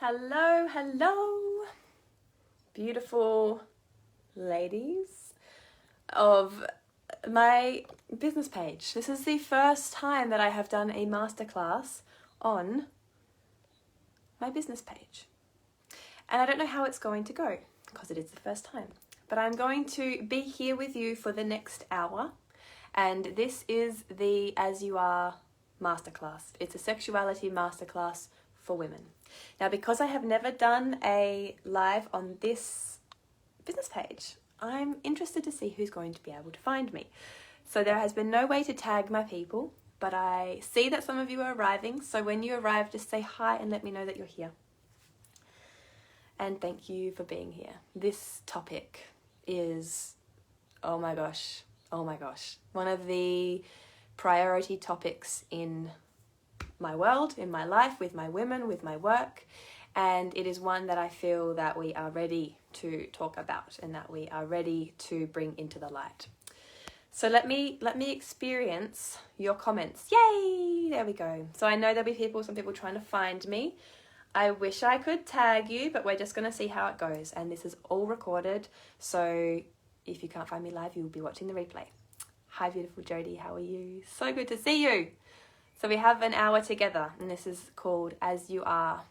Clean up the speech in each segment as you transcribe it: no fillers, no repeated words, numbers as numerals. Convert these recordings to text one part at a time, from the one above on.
Hello, hello, beautiful ladies of my business page. This is the first time that I have done a masterclass on my business page. And I don't know how it's going to go because it is the first time. But I'm going to be here with you for the next hour. And this is the As You Are masterclass. It's a sexuality masterclass for women. Now, because I have never done a live on this business page, I'm interested to see who's going to be able to find me. So there has been no way to tag my people, but I see that some of you are arriving. So when you arrive, just say hi and let me know that you're here. And thank you for being here. This topic is, oh my gosh, one of the priority topics in my world, in my life, with my women, with my work. And it is one that I feel that we are ready to talk about and that we are ready to bring into the light. So let me experience your comments. Yay! There we go. So I know there'll be some people trying to find me. I wish I could tag you, but we're just going to see how it goes. And this is all recorded. So if you can't find me live, you'll be watching the replay. Hi, beautiful Jodie. How are you? So good to see you. So we have an hour together, and this is called As You Are.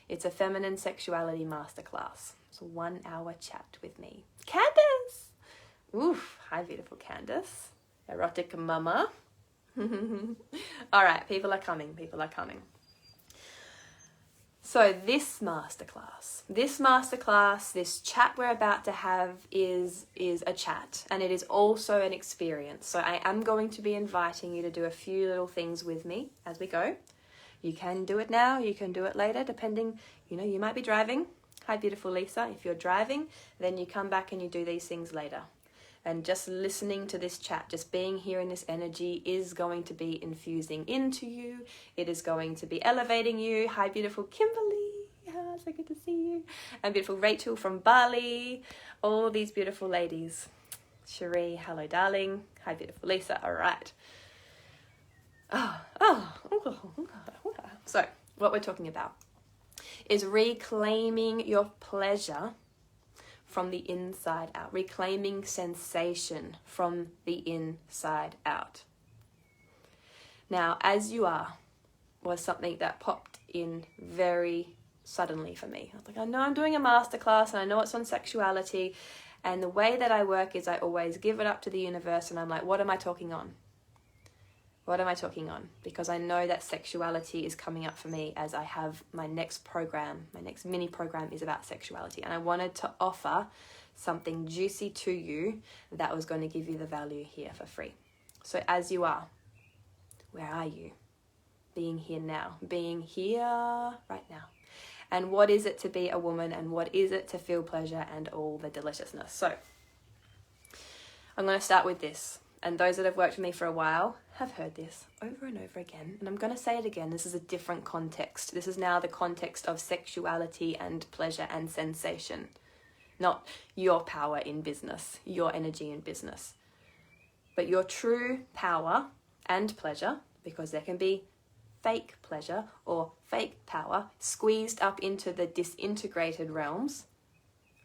It's a feminine sexuality masterclass. It's a 1 hour chat with me. Candace! Oof, hi, beautiful Candace. Erotic mama. All right, people are coming. So this masterclass, this chat we're about to have is a chat, and it is also an experience. So I am going to be inviting you to do a few little things with me as we go. You can do it now, you can do it later, depending, you might be driving. Hi, beautiful Lisa. If you're driving, then you come back and you do these things later. And just listening to this chat, just being here in this energy is going to be infusing into you. It is going to be elevating you. Hi, beautiful Kimberly. Yeah, so good to see you. And beautiful Rachel from Bali. All these beautiful ladies. Cherie, hello, darling. Hi, beautiful Lisa. All right. So what we're talking about is reclaiming your pleasure from the inside out, reclaiming sensation from the inside out. Now, As You Are was something that popped in very suddenly for me. I was like, I know I'm doing a masterclass and I know it's on sexuality, and the way that I work is I always give it up to the universe, and I'm like, what am I talking on? Because I know that sexuality is coming up for me as I have my next mini program is about sexuality. And I wanted to offer something juicy to you that was going to give you the value here for free. So as you are, where are you? Being here now, being here right now. And what is it to be a woman, and what is it to feel pleasure and all the deliciousness? So I'm going to start with this. And those that have worked with me for a while have heard this over and over again. And I'm going to say it again. This is a different context. This is now the context of sexuality and pleasure and sensation. Not your power in business, your energy in business. But your true power and pleasure, because there can be fake pleasure or fake power squeezed up into the disintegrated realms,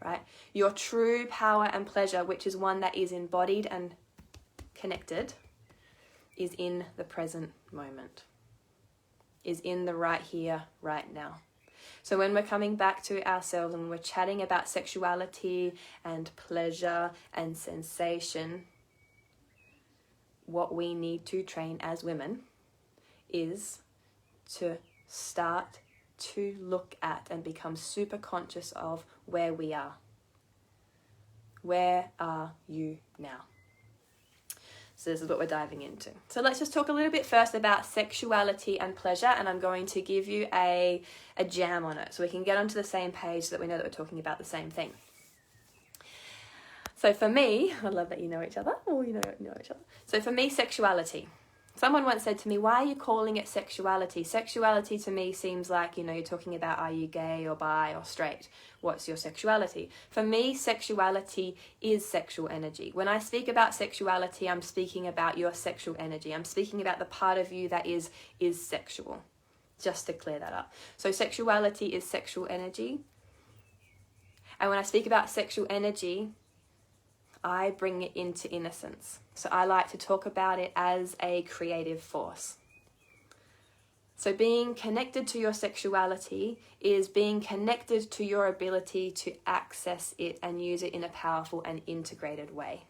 right? Your true power and pleasure, which is one that is embodied and connected, is in the present moment, is in the right here, right now. So when we're coming back to ourselves and we're chatting about sexuality and pleasure and sensation, what we need to train as women is to start to look at and become super conscious of where we are. Where are you now? So this is what we're diving into. So let's just talk a little bit first about sexuality and pleasure, and I'm going to give you a jam on it so we can get onto the same page so that we know that we're talking about the same thing. So for me, I love that you know each other. Oh, you know each other. So for me, sexuality. Someone once said to me, why are you calling it sexuality? Sexuality to me seems like, you're talking about, are you gay or bi or straight? What's your sexuality? For me, sexuality is sexual energy. When I speak about sexuality, I'm speaking about your sexual energy. I'm speaking about the part of you that is sexual. just to clear that up. So sexuality is sexual energy. And when I speak about sexual energy, I bring it into innocence. So I like to talk about it as a creative force. So being connected to your sexuality is being connected to your ability to access it and use it in a powerful and integrated way.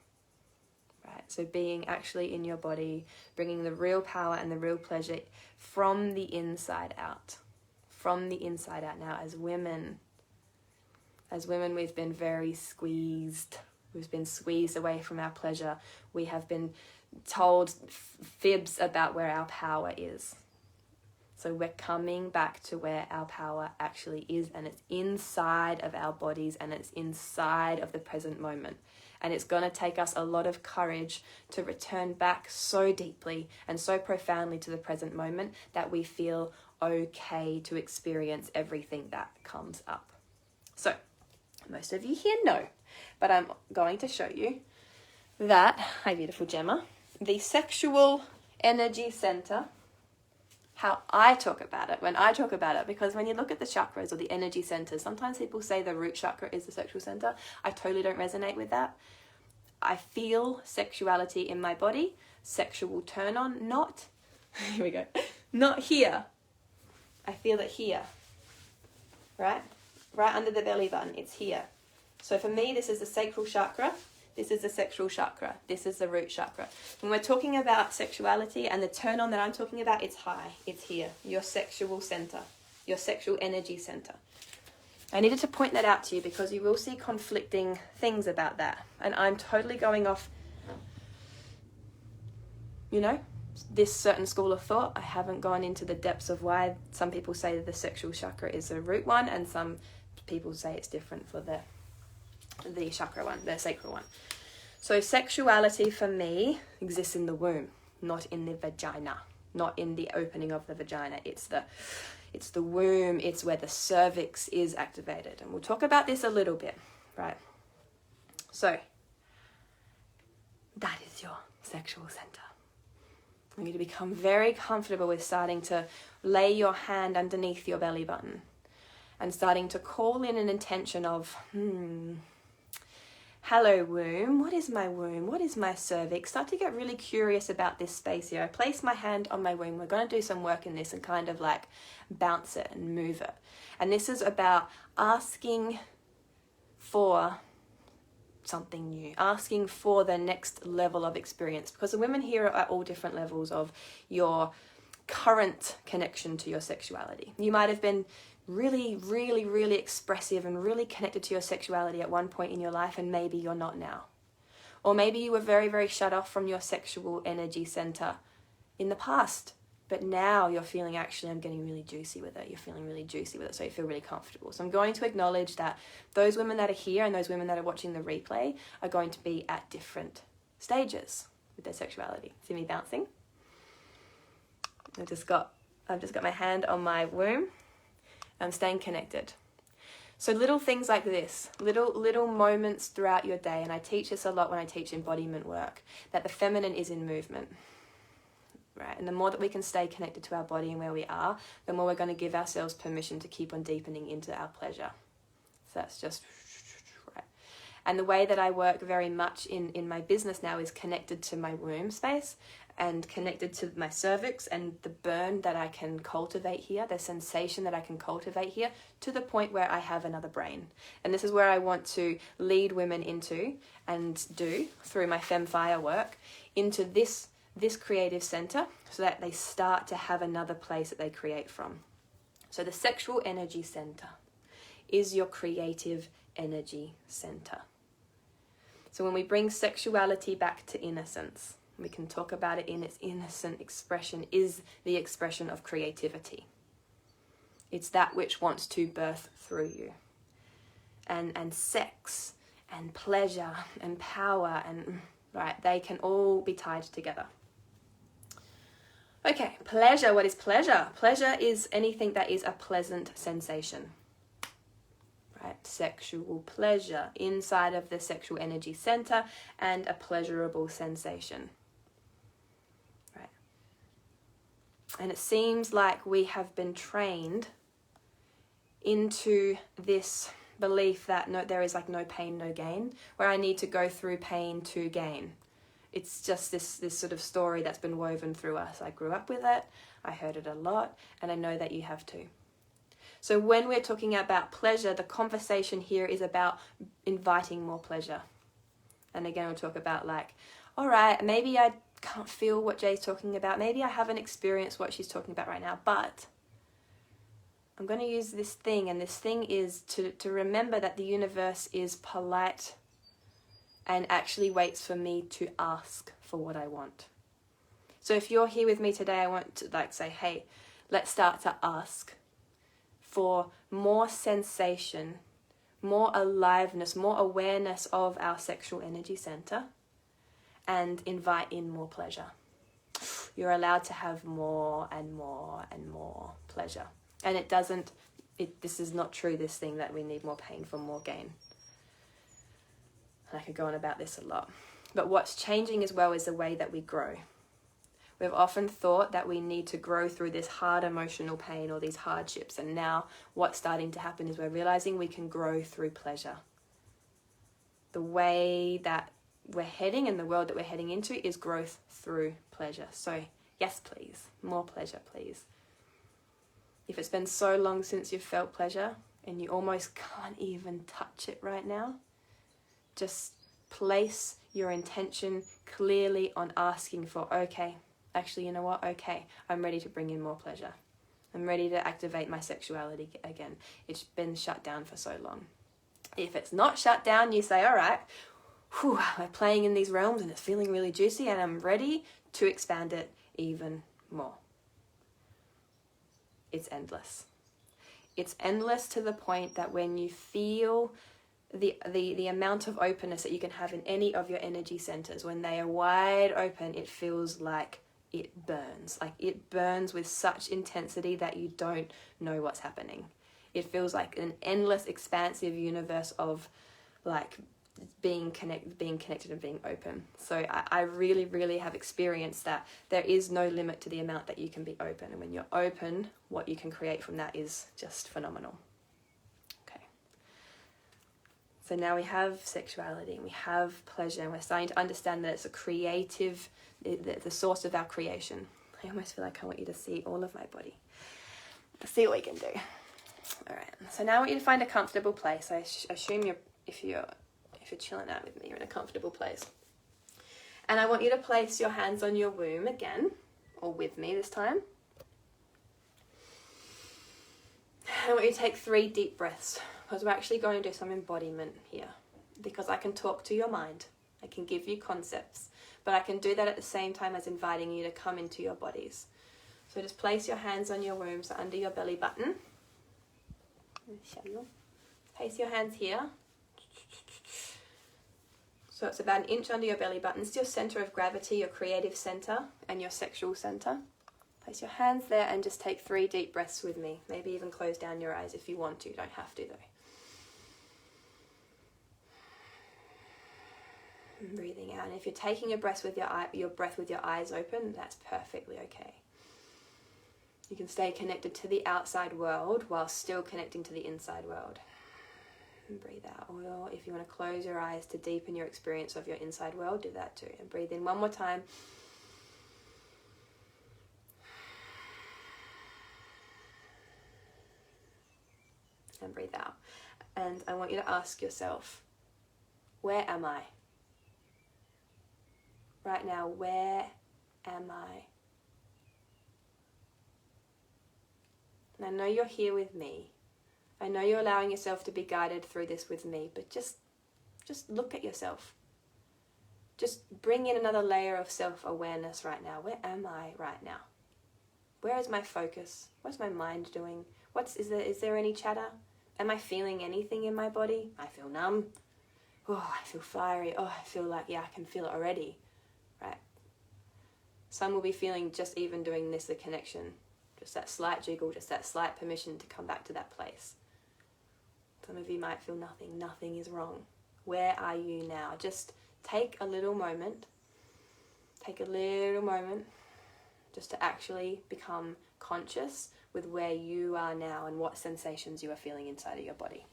Right? So being actually in your body, bringing the real power and the real pleasure from the inside out. From the inside out. Now, as women, we've been very squeezed. We've been squeezed away from our pleasure. We have been told fibs about where our power is. So we're coming back to where our power actually is, and it's inside of our bodies, and it's inside of the present moment. And it's going to take us a lot of courage to return back so deeply and so profoundly to the present moment that we feel okay to experience everything that comes up. So most of you here know, but I'm going to show you that, hi beautiful Gemma, the sexual energy center, how I talk about it, when I talk about it, because when you look at the chakras or the energy centers, sometimes people say the root chakra is the sexual center. I totally don't resonate with that. I feel sexuality in my body, sexual turn on, not, here we go, not here. I feel it here, right? Right under the belly button, it's here. So for me, this is the sacral chakra. This is the sexual chakra. This is the root chakra. When we're talking about sexuality and the turn on that I'm talking about, it's high. It's here. Your sexual center. Your sexual energy center. I needed to point that out to you because you will see conflicting things about that. And I'm totally going off, this certain school of thought. I haven't gone into the depths of why some people say that the sexual chakra is the root one and some people say it's different for the chakra one, the sacral one. So sexuality for me exists in the womb, not in the vagina, not in the opening of the vagina. It's the womb, it's where the cervix is activated. And we'll talk about this a little bit, right? So that is your sexual center. You need to become very comfortable with starting to lay your hand underneath your belly button and starting to call in an intention of, hello womb, what is my womb? What is my cervix? Start to get really curious about this space here. I place my hand on my womb. We're going to do some work in this and kind of like bounce it and move it. And this is about asking for something new, asking for the next level of experience, because the women here are at all different levels of your current connection to your sexuality. You might have been really, really, really expressive and really connected to your sexuality at one point in your life, and maybe you're not now. Or maybe you were very, very shut off from your sexual energy center in the past, but now you're feeling, actually, I'm getting really juicy with it. You're feeling really juicy with it, so you feel really comfortable. So I'm going to acknowledge that those women that are here and those women that are watching the replay are going to be at different stages with their sexuality. See me bouncing? I've just got my hand on my womb. I'm staying connected. So little things like this, little moments throughout your day, and I teach this a lot when I teach embodiment work, that the feminine is in movement, right? And the more that we can stay connected to our body and where we are, the more we're going to give ourselves permission to keep on deepening into our pleasure. So that's just right. And the way that I work very much in my business now is connected to my womb space and connected to my cervix and the burn that I can cultivate here, the sensation that I can cultivate here, to the point where I have another brain. And this is where I want to lead women into and do, through my FemFire work, into this creative center, so that they start to have another place that they create from. So the sexual energy center is your creative energy center. So when we bring sexuality back to innocence, we can talk about it in its innocent expression, is the expression of creativity. It's that which wants to birth through you. And sex and pleasure and power and right, they can all be tied together. Okay, pleasure. What is pleasure? Pleasure is anything that is a pleasant sensation. Right? Sexual pleasure inside of the sexual energy center and a pleasurable sensation. And it seems like we have been trained into this belief that there is like no pain, no gain, where I need to go through pain to gain. It's just this sort of story that's been woven through us. I grew up with it, I heard it a lot, and I know that you have too. So when we're talking about pleasure, the conversation here is about inviting more pleasure. And again, we'll talk about like, all right, maybe I can't feel what Jay's talking about. Maybe I haven't experienced what she's talking about right now, but I'm going to use this thing, and this thing is to remember that the universe is polite and actually waits for me to ask for what I want. So if you're here with me today, I want to like say, hey, let's start to ask for more sensation, more aliveness, more awareness of our sexual energy center, and invite in more pleasure. You're allowed to have more and more and more pleasure. And this is not true, this thing that we need more pain for more gain. And I could go on about this a lot. But what's changing as well is the way that we grow. We've often thought that we need to grow through this hard emotional pain or these hardships. And now what's starting to happen is we're realizing we can grow through pleasure. The way that we're heading and the world that we're heading into is growth through pleasure. So yes, please. More pleasure, please. If it's been so long since you've felt pleasure and you almost can't even touch it right now, just place your intention clearly on asking for, okay, actually, you know what? Okay, I'm ready to bring in more pleasure. I'm ready to activate my sexuality again. It's been shut down for so long. If it's not shut down, you say, all right, we're playing in these realms and it's feeling really juicy and I'm ready to expand it even more. It's endless. It's endless to the point that when you feel the amount of openness that you can have in any of your energy centers, when they are wide open, it feels like it burns. Like it burns with such intensity that you don't know what's happening. It feels like an endless, expansive universe of like being connected and being open. So I really, really have experienced that there is no limit to the amount that you can be open. And when you're open, what you can create from that is just phenomenal. Okay. So now we have sexuality and we have pleasure and we're starting to understand that it's a creative, the source of our creation. I almost feel like I want you to see all of my body. Let's see what we can do. All right. So now I want you to find a comfortable place. I assume if you're chilling out with me, you're in a comfortable place. And I want you to place your hands on your womb again, or with me this time. And I want you to take 3 deep breaths, because we're actually going to do some embodiment here. Because I can talk to your mind, I can give you concepts, but I can do that at the same time as inviting you to come into your bodies. So just place your hands on your womb, so under your belly button. Place your hands here. So it's about 1 inch under your belly button. It's your center of gravity, your creative center, and your sexual center. Place your hands there and just take 3 deep breaths with me. Maybe even close down your eyes if you want to. You don't have to though. And breathing out. And if you're taking a breath with your eyes open, that's perfectly okay. You can stay connected to the outside world while still connecting to the inside world. And breathe out. Or if you want to close your eyes to deepen your experience of your inside world, do that too. And breathe in one more time. And breathe out. And I want you to ask yourself, where am I? Right now, where am I? And I know you're here with me. I know you're allowing yourself to be guided through this with me, but just look at yourself. Just bring in another layer of self-awareness right now. Where am I right now? Where is my focus? What's my mind doing? Is there any chatter? Am I feeling anything in my body? I feel numb. Oh, I feel fiery. Oh, I feel like, I can feel it already. Right? Some will be feeling just even doing this, the connection. Just that slight jiggle, just that slight permission to come back to that place. Some of you might feel nothing. Nothing is wrong. Where are you now? Just take a little moment. Take a little moment just to actually become conscious with where you are now and what sensations you are feeling inside of your body.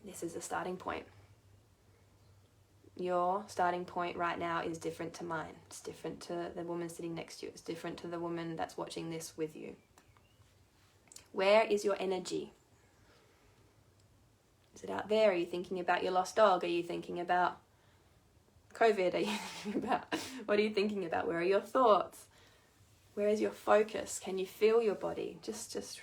This is the starting point. Your starting point right now is different to mine. It's different to the woman sitting next to you. It's different to the woman that's watching this with you. Where is your energy? Is it out there? Are you thinking about your lost dog? Are you thinking about COVID? Are you thinking about, what are you thinking about? Where are your thoughts? Where is your focus? Can you feel your body? Just. So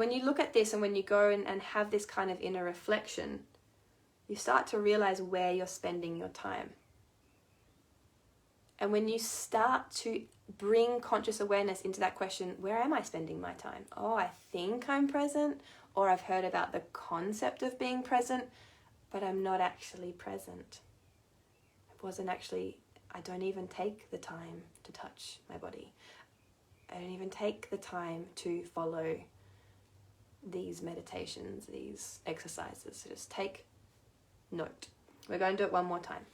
when you look at this and when you go and have this kind of inner reflection, you start to realize where you're spending your time. And when you start to bring conscious awareness into that question, where am I spending my time? Oh, I think I'm present, or I've heard about the concept of being present, but I'm not actually present. I don't even take the time to touch my body. I don't even take the time to follow these meditations, these exercises. So just take note. We're going to do it one more time.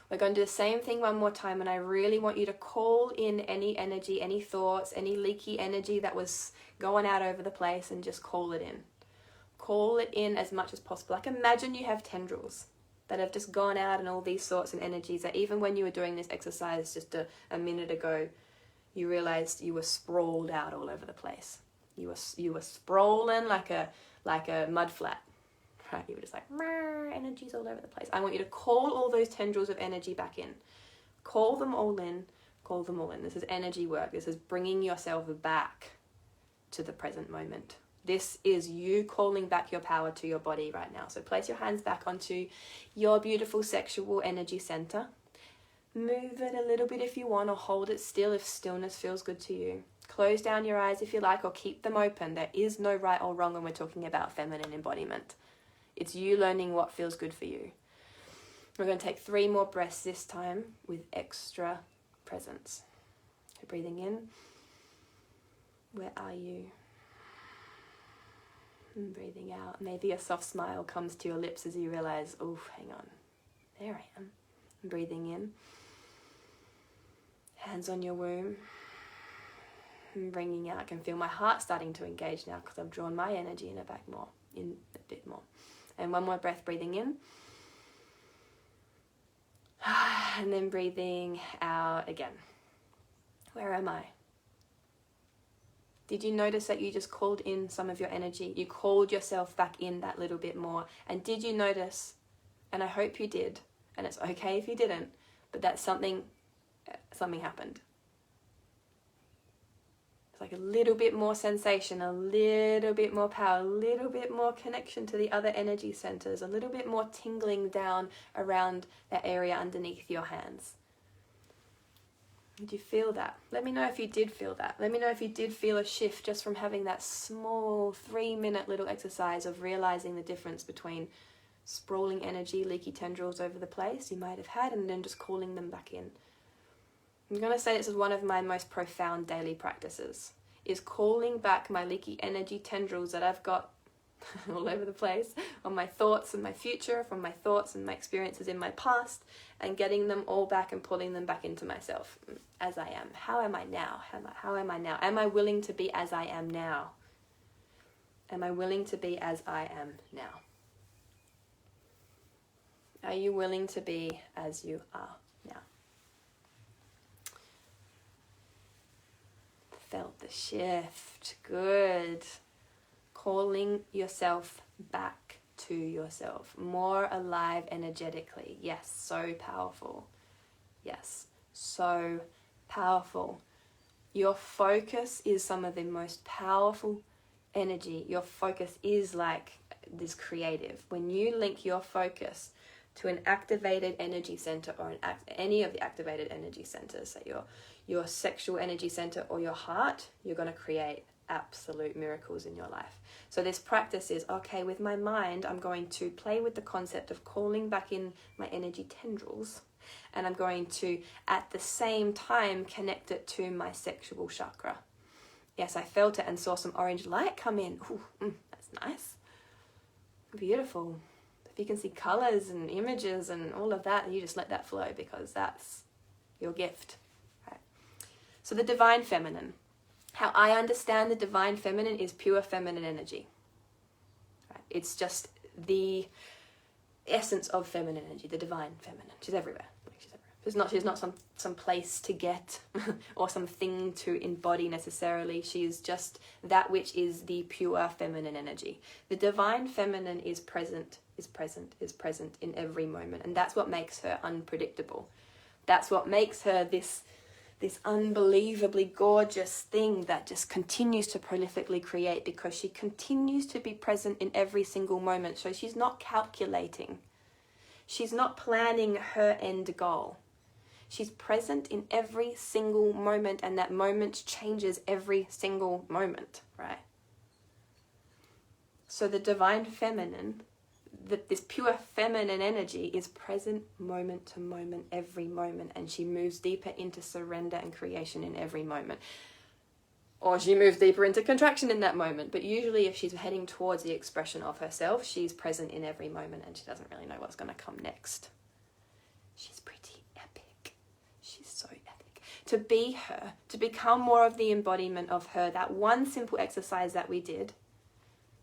We're going to do the same thing one more time, and I really want you to call in any energy, any thoughts, any leaky energy that was going out over the place, and just call it in. Call it in as much as possible. Like, imagine you have tendrils that have just gone out and all these thoughts and energies that even when you were doing this exercise just a minute ago, you realized you were sprawled out all over the place. You were sprawling like a mud flat. Right, you were just like, energies all over the place. I want you to call all those tendrils of energy back in. Call them all in. Call them all in. This is energy work. This is bringing yourself back to the present moment. This is you calling back your power to your body right now. So place your hands back onto your beautiful sexual energy center. Move it a little bit if you want, or hold it still if stillness feels good to you. Close down your eyes if you like, or keep them open. There is no right or wrong when we're talking about feminine embodiment. It's you learning what feels good for you. We're going to take 3 more breaths this time with extra presence. So breathing in. Where are you? And breathing out. Maybe a soft smile comes to your lips as you realize, oh, hang on. There I am. And breathing in. Hands on your womb. And bringing out. I can feel my heart starting to engage now because I've drawn my energy in a bit more. And one more breath, breathing in. And then breathing out again. Where am I? Did you notice that you just called in some of your energy? You called yourself back in that little bit more. And did you notice, and I hope you did, and it's okay if you didn't, but that something happened. Like a little bit more sensation, a little bit more power, a little bit more connection to the other energy centers, a little bit more tingling down around that area underneath your hands. Did you feel that? Let me know if you did feel that. Let me know if you did feel a shift just from having that small 3-minute little exercise of realizing the difference between sprawling energy, leaky tendrils over the place you might have had, and then just calling them back in. I'm going to say this is one of my most profound daily practices, is calling back my leaky energy tendrils that I've got all over the place on my thoughts and my future, from my thoughts and my experiences in my past, and getting them all back and pulling them back into myself as I am. How am I now? How am I now? Am I willing to be as I am now? Am I willing to be as I am now? Are you willing to be as you are now? Felt the shift. Good. Calling yourself back to yourself. More alive energetically. Yes, so powerful. Yes, so powerful. Your focus is some of the most powerful energy. Your focus is like this creative. When you link your focus to an activated energy center, or any of the activated energy centers, so your sexual energy center or your heart, you're going to create absolute miracles in your life. So this practice is, okay, with my mind, I'm going to play with the concept of calling back in my energy tendrils, and I'm going to, at the same time, connect it to my sexual chakra. Yes, I felt it and saw some orange light come in. Ooh, that's nice. Beautiful. If you can see colors and images and all of that, you just let that flow, because that's your gift. Right? So the divine feminine. How I understand the divine feminine is pure feminine energy. Right? It's just the essence of feminine energy, the divine feminine. She's everywhere. She's not some place to get or something to embody necessarily. She's just that which is the pure feminine energy. The divine feminine is present in every moment. And that's what makes her unpredictable. That's what makes her this unbelievably gorgeous thing that just continues to prolifically create, because she continues to be present in every single moment. So she's not calculating. She's not planning her end goal. She's present in every single moment, and that moment changes every single moment, right? So the divine feminine, this pure feminine energy is present moment to moment, every moment, and she moves deeper into surrender and creation in every moment. Or she moves deeper into contraction in that moment. But usually if she's heading towards the expression of herself, she's present in every moment and she doesn't really know what's going to come next. She's pretty epic. She's so epic. To be her, to become more of the embodiment of her, that one simple exercise that we did,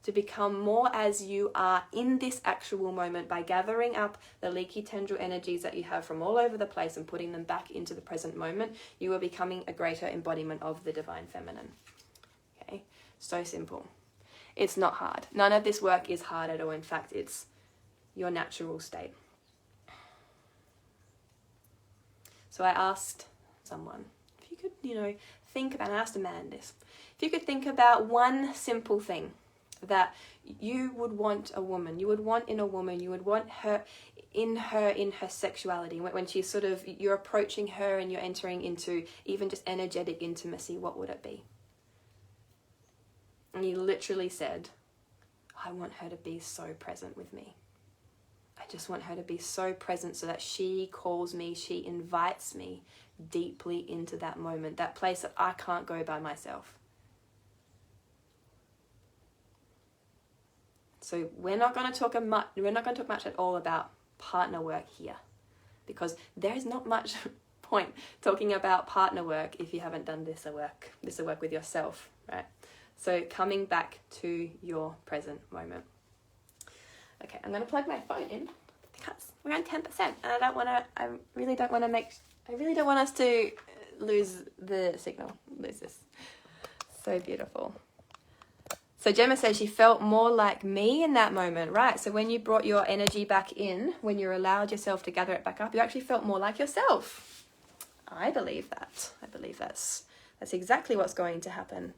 to become more as you are in this actual moment by gathering up the leaky tendril energies that you have from all over the place and putting them back into the present moment, you are becoming a greater embodiment of the divine feminine. Okay, so simple. It's not hard. None of this work is hard at all. In fact, it's your natural state. So I asked someone, if you could, think about, I asked a man this, if you could think about one simple thing that you would want a woman, you would want in a woman, you would want her in her sexuality, when she's you're approaching her and you're entering into even just energetic intimacy, what would it be? And he literally said, I want her to be so present with me. I just want her to be so present so that she calls me, she invites me deeply into that moment, that place that I can't go by myself. So we're not going to talk much at all about partner work here, because there is not much point talking about partner work if you haven't done this work with yourself, right? So coming back to your present moment. Okay, I'm going to plug my phone in because we're on 10%, and I really don't want us to lose the signal, lose this. So beautiful. So Gemma says she felt more like me in that moment, right? So when you brought your energy back in, when you allowed yourself to gather it back up, you actually felt more like yourself. I believe that. I believe that's exactly what's going to happen.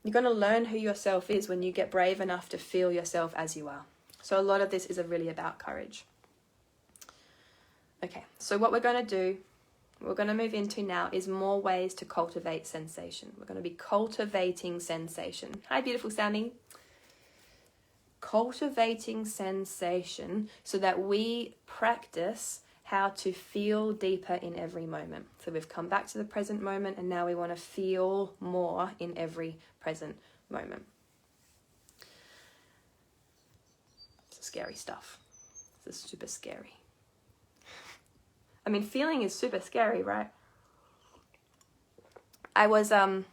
You're going to learn who yourself is when you get brave enough to feel yourself as you are. So a lot of this is really about courage. Okay, so what we're going to move into now is more ways to cultivate sensation. We're going to be cultivating sensation. Hi, beautiful Sammy. Cultivating sensation so that we practice how to feel deeper in every moment. So we've come back to the present moment, and now we want to feel more in every present moment. It's scary stuff. This is super scary. I mean, feeling is super scary, right? I was, I've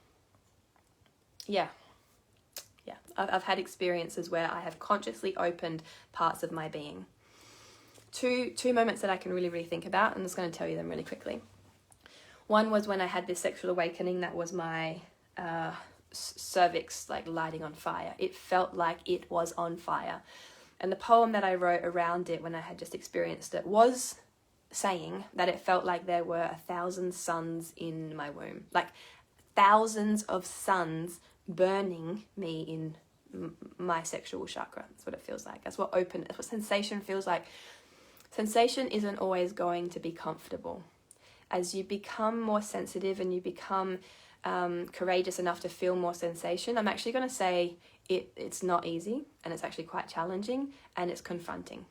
had experiences where I have consciously opened parts of my being. Two moments that I can really, really think about. I'm just going to tell you them really quickly. One was when I had this sexual awakening that was my cervix lighting on fire. It felt like it was on fire. And the poem that I wrote around it when I had just experienced it was saying that it felt like there were 1,000 suns in my womb, like thousands of suns burning me in my sexual chakra. That's what it feels like. That's what sensation feels like. Sensation isn't always going to be comfortable. As you become more sensitive and you become courageous enough to feel more sensation, I'm actually going to say it's not easy, and it's actually quite challenging, and it's confronting.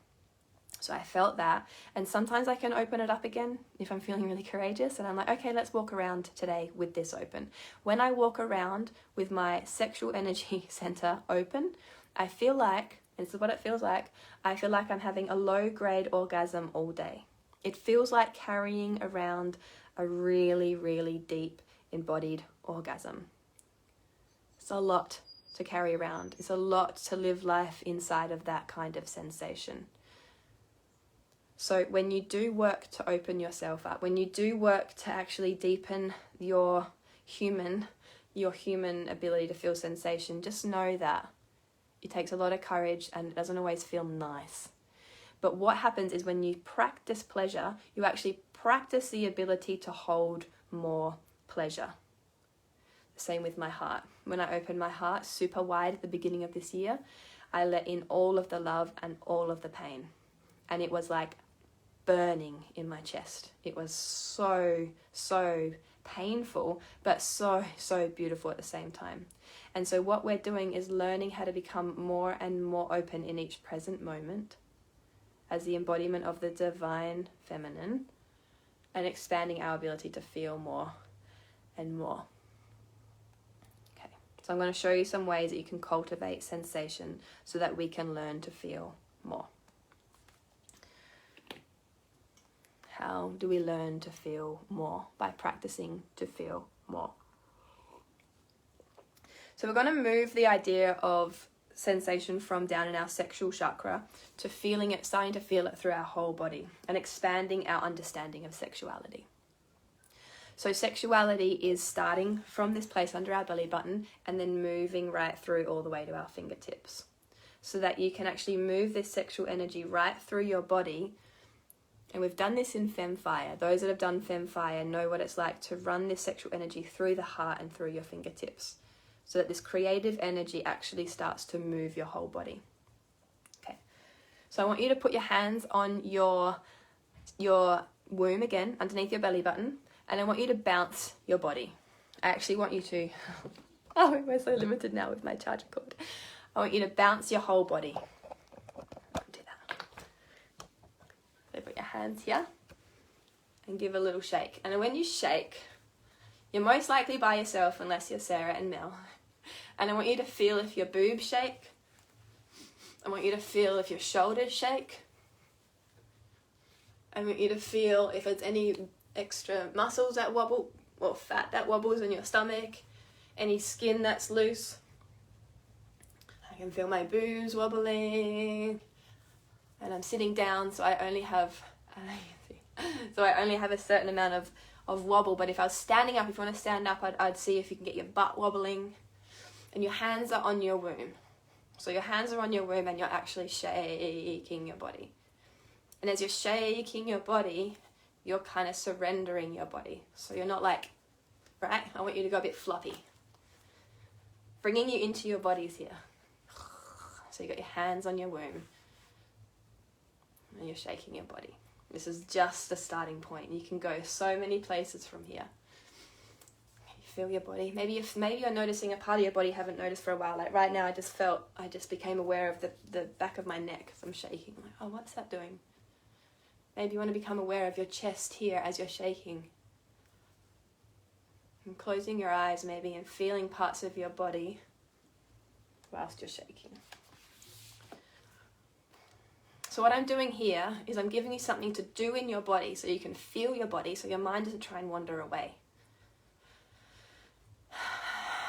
So I felt that, and sometimes I can open it up again if I'm feeling really courageous, and I'm like, okay, let's walk around today with this open. When I walk around with my sexual energy center open, I feel like And this is what it feels like. I feel like I'm having a low-grade orgasm all day. It feels like carrying around a really, really deep embodied orgasm. It's a lot to carry around. It's a lot to live life inside of that kind of sensation. So when you do work to open yourself up, when you do work to actually deepen your human ability to feel sensation, just know that it takes a lot of courage and it doesn't always feel nice. But what happens is when you practice pleasure, you actually practice the ability to hold more pleasure. The same with my heart. When I opened my heart super wide at the beginning of this year, I let in all of the love and all of the pain. And it was like burning in my chest. It was so, so painful, but so, so beautiful at the same time. And so what we're doing is learning how to become more and more open in each present moment as the embodiment of the divine feminine, and expanding our ability to feel more and more. Okay, so I'm going to show you some ways that you can cultivate sensation so that we can learn to feel more. How do we learn to feel more? By practicing to feel more. So we're going to move the idea of sensation from down in our sexual chakra to feeling it, starting to feel it through our whole body and expanding our understanding of sexuality. So sexuality is starting from this place under our belly button and then moving right through all the way to our fingertips, so that you can actually move this sexual energy right through your body. And we've done this in Femme-Fire. Those that have done Femme-Fire know what it's like to run this sexual energy through the heart and through your fingertips, so that this creative energy actually starts to move your whole body. Okay, so I want you to put your hands on your womb again, underneath your belly button, and I want you to bounce your body. I actually want you to, oh, we're so limited now with my charger cord. I want you to bounce your whole body. Do that. So put your hands here and give a little shake. And when you shake, you're most likely by yourself unless you're Sarah and Mel. And I want you to feel if your boobs shake. I want you to feel if your shoulders shake. I want you to feel if there's any extra muscles that wobble or fat that wobbles in your stomach, any skin that's loose. I can feel my boobs wobbling. And I'm sitting down, so I only have a certain amount of wobble. But if I was standing up, if you want to stand up, I'd see if you can get your butt wobbling. And your hands are on your womb. So your hands are on your womb and you're actually shaking your body. And as you're shaking your body, you're kind of surrendering your body. So you're not like, right, I want you to go a bit floppy. Bringing you into your bodies here. So you got your hands on your womb. And you're shaking your body. This is just the starting point. You can go so many places from here. You feel your body. Maybe you're noticing a part of your body you haven't noticed for a while. Like right now, I just became aware of the back of my neck as I'm shaking. Like, oh, what's that doing? Maybe you want to become aware of your chest here as you're shaking. And closing your eyes maybe and feeling parts of your body whilst you're shaking. So what I'm doing here is I'm giving you something to do in your body so you can feel your body, so your mind doesn't try and wander away.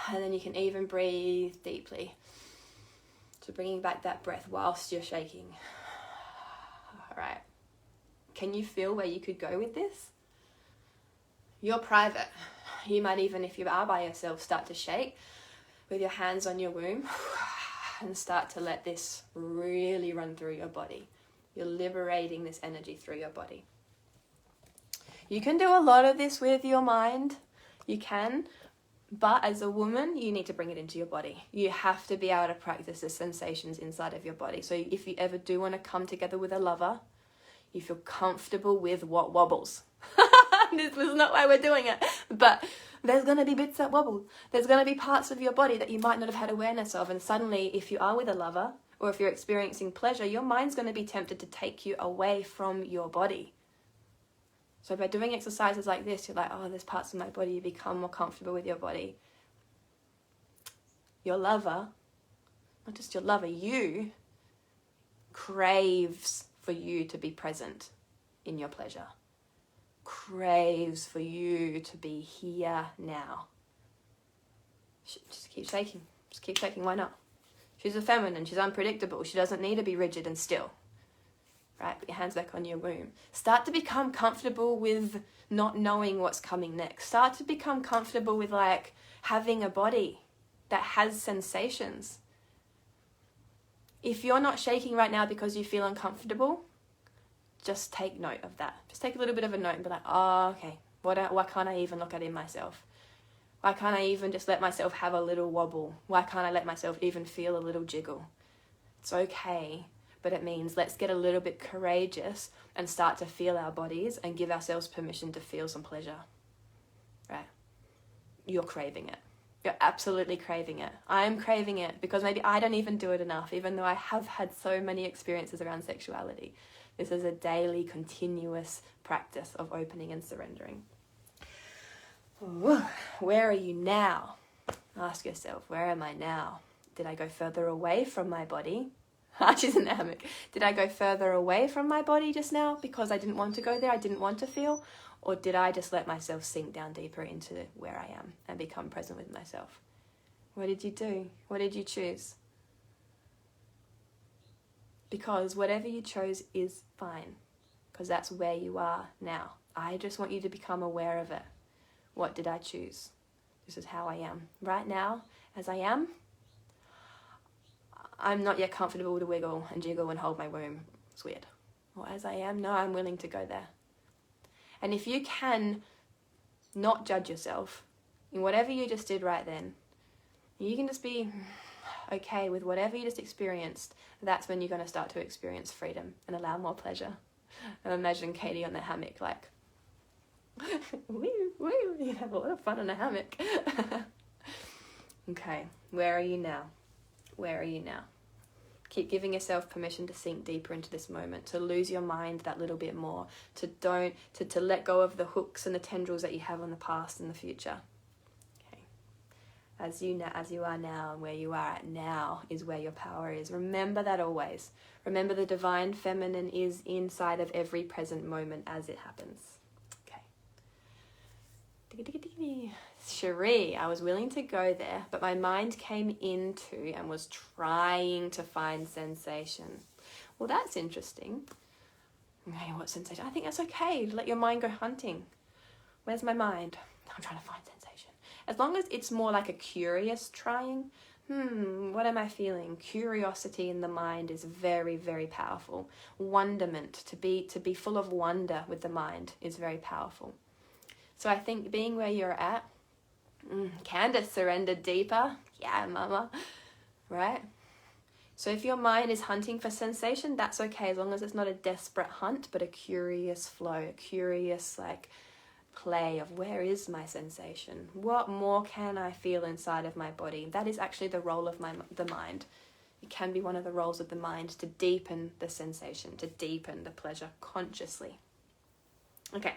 And then you can even breathe deeply. So bringing back that breath whilst you're shaking. All right. Can you feel where you could go with this? You're private. You might even, if you are by yourself, start to shake with your hands on your womb and start to let this really run through your body. You're liberating this energy through your body. You can do a lot of this with your mind. You can. But as a woman, you need to bring it into your body. You have to be able to practice the sensations inside of your body. So if you ever do want to come together with a lover, you feel comfortable with what wobbles. This is not why we're doing it. But there's going to be bits that wobble. There's going to be parts of your body that you might not have had awareness of. And suddenly, if you are with a lover, or if you're experiencing pleasure, your mind's going to be tempted to take you away from your body. So by doing exercises like this, you're like, oh, there's parts of my body, you become more comfortable with your body. Your lover, not just your lover, you craves for you to be present in your pleasure, craves for you to be here now. Just keep shaking. Just keep shaking. Why not? She's a feminine. She's unpredictable. She doesn't need to be rigid and still. Right? Put your hands back on your womb. Start to become comfortable with not knowing what's coming next. Start to become comfortable with like having a body that has sensations. If you're not shaking right now because you feel uncomfortable, just take note of that. Just take a little bit of a note and be like, oh, okay, why can't I even look at it in myself? Why can't I even just let myself have a little wobble? Why can't I let myself even feel a little jiggle? It's okay, but it means let's get a little bit courageous and start to feel our bodies and give ourselves permission to feel some pleasure, right? You're craving it. You're absolutely craving it. I'm craving it because maybe I don't even do it enough, even though I have had so many experiences around sexuality. This is a daily, continuous practice of opening and surrendering. Ooh, where are you now? Ask yourself, where am I now? Did I go further away from my body? She's in the hammock. Did I go further away from my body just now because I didn't want to go there, I didn't want to feel? Or did I just let myself sink down deeper into where I am and become present with myself? What did you do? What did you choose? Because whatever you chose is fine, because that's where you are now. I just want you to become aware of it. What did I choose? This is how I am. Right now, as I am, I'm not yet comfortable to wiggle and jiggle and hold my womb. It's weird. Or as I am, no, I'm willing to go there. And if you can not judge yourself in whatever you just did right then, you can just be okay with whatever you just experienced. That's when you're going to start to experience freedom and allow more pleasure. And imagine Katie on the hammock like, woo, woo, you have a lot of fun in a hammock. Okay, where are you now? Where are you now? Keep giving yourself permission to sink deeper into this moment, to lose your mind that little bit more, to let go of the hooks and the tendrils that you have on the past and the future. Okay. As you are now, and where you are at now is where your power is. Remember that always. Remember the divine feminine is inside of every present moment as it happens. Okay. Cherie, I was willing to go there, but my mind came into and was trying to find sensation. Well, that's interesting. Okay, what sensation? I think that's okay. Let your mind go hunting. Where's my mind? I'm trying to find sensation. As long as it's more like a curious trying. What am I feeling? Curiosity in the mind is very, very powerful. Wonderment, to be full of wonder with the mind is very powerful. So I think being where you're at, Candace surrendered deeper. Yeah, mama. Right? So if your mind is hunting for sensation, that's okay, as long as it's not a desperate hunt, but a curious flow, a curious like play of where is my sensation? What more can I feel inside of my body? That is actually the role of the mind. It can be one of the roles of the mind to deepen the sensation, to deepen the pleasure consciously. Okay.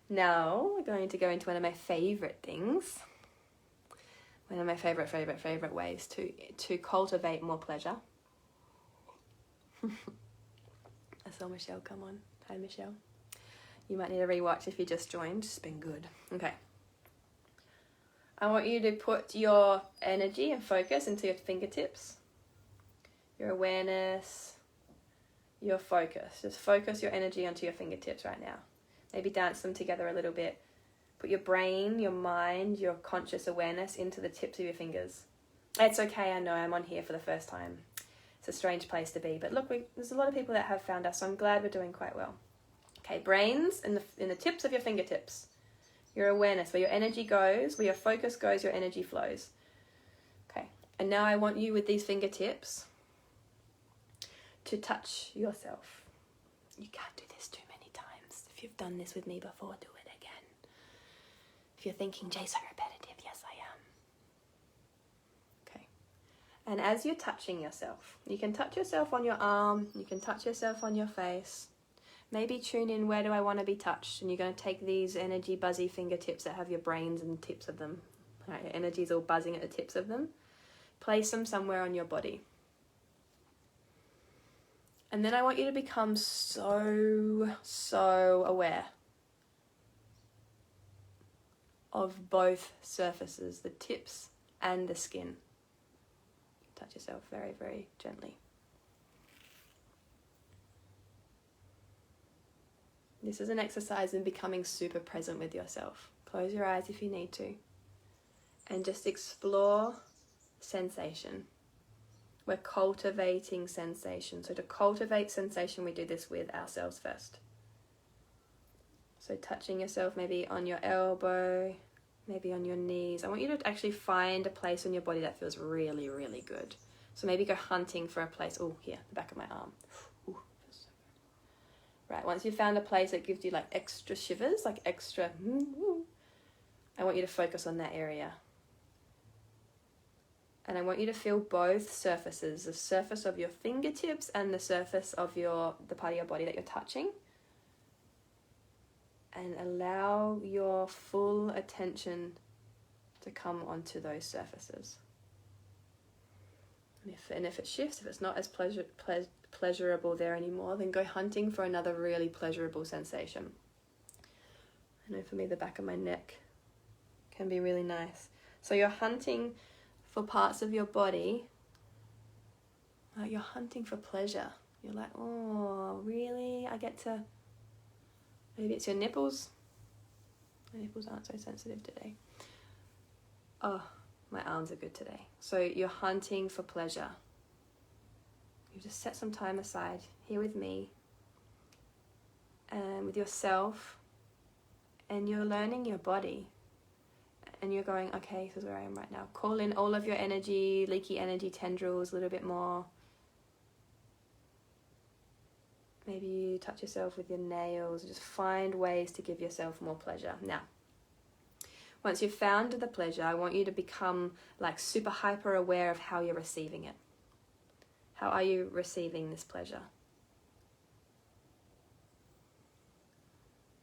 Now we're going to go into one of my favorite things. One of my favorite ways to cultivate more pleasure. I saw Michelle come on. Hi, Michelle. You might need to rewatch if you just joined. It's been good. Okay. I want you to put your energy and focus into your fingertips. Your awareness, your focus. Just focus your energy onto your fingertips right now. Maybe dance them together a little bit. Put your brain, your mind, your conscious awareness into the tips of your fingers. It's okay, I know, I'm on here for the first time. It's a strange place to be. But look, there's a lot of people that have found us, so I'm glad we're doing quite well. Okay, brains in the tips of your fingertips. Your awareness, where your energy goes, where your focus goes, your energy flows. Okay, and now I want you with these fingertips to touch yourself. You can't do this too many times. If you've done this with me before, do it again. If you're thinking, Jay, so repetitive, yes, I am. Okay. And as you're touching yourself, you can touch yourself on your arm, you can touch yourself on your face. Maybe tune in, where do I want to be touched? And you're going to take these energy buzzy fingertips that have your brains and the tips of them. Right, your energy's all buzzing at the tips of them. Place them somewhere on your body. And then I want you to become so aware of both surfaces, the tips and the skin. Touch yourself very, very gently. This is an exercise in becoming super present with yourself. Close your eyes if you need to. And just explore sensation. We're cultivating sensation. So to cultivate sensation, we do this with ourselves first. So touching yourself maybe on your elbow, maybe on your knees. I want you to actually find a place on your body that feels really, really good. So maybe go hunting for a place. Oh, here, the back of my arm. Ooh, feels so good. Right, once you've found a place that gives you like extra shivers, like extra, I want you to focus on that area. And I want you to feel both surfaces, the surface of your fingertips and the surface of the part of your body that you're touching. And allow your full attention to come onto those surfaces. And if it shifts, if it's not as pleasurable there anymore, then go hunting for another really pleasurable sensation. I know for me, the back of my neck can be really nice. So you're hunting for parts of your body, you're hunting for pleasure. You're like, oh, really? I get to... Maybe it's your nipples. My nipples aren't so sensitive today. Oh, my arms are good today. So you're hunting for pleasure. You just set some time aside here with me and with yourself, and you're learning your body. And you're going, okay, this is where I am right now. Call in all of your energy, leaky energy tendrils a little bit more. Maybe you touch yourself with your nails. Just find ways to give yourself more pleasure. Now, once you've found the pleasure, I want you to become like super hyper aware of how you're receiving it. How are you receiving this pleasure?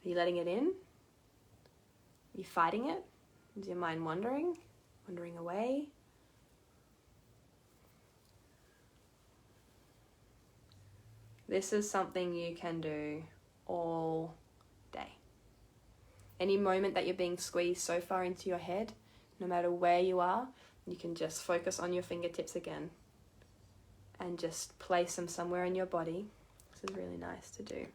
Are you letting it in? Are you fighting it? Is your mind wandering away? This is something you can do all day. Any moment that you're being squeezed so far into your head, no matter where you are, you can just focus on your fingertips again and just place them somewhere in your body. This is really nice to do.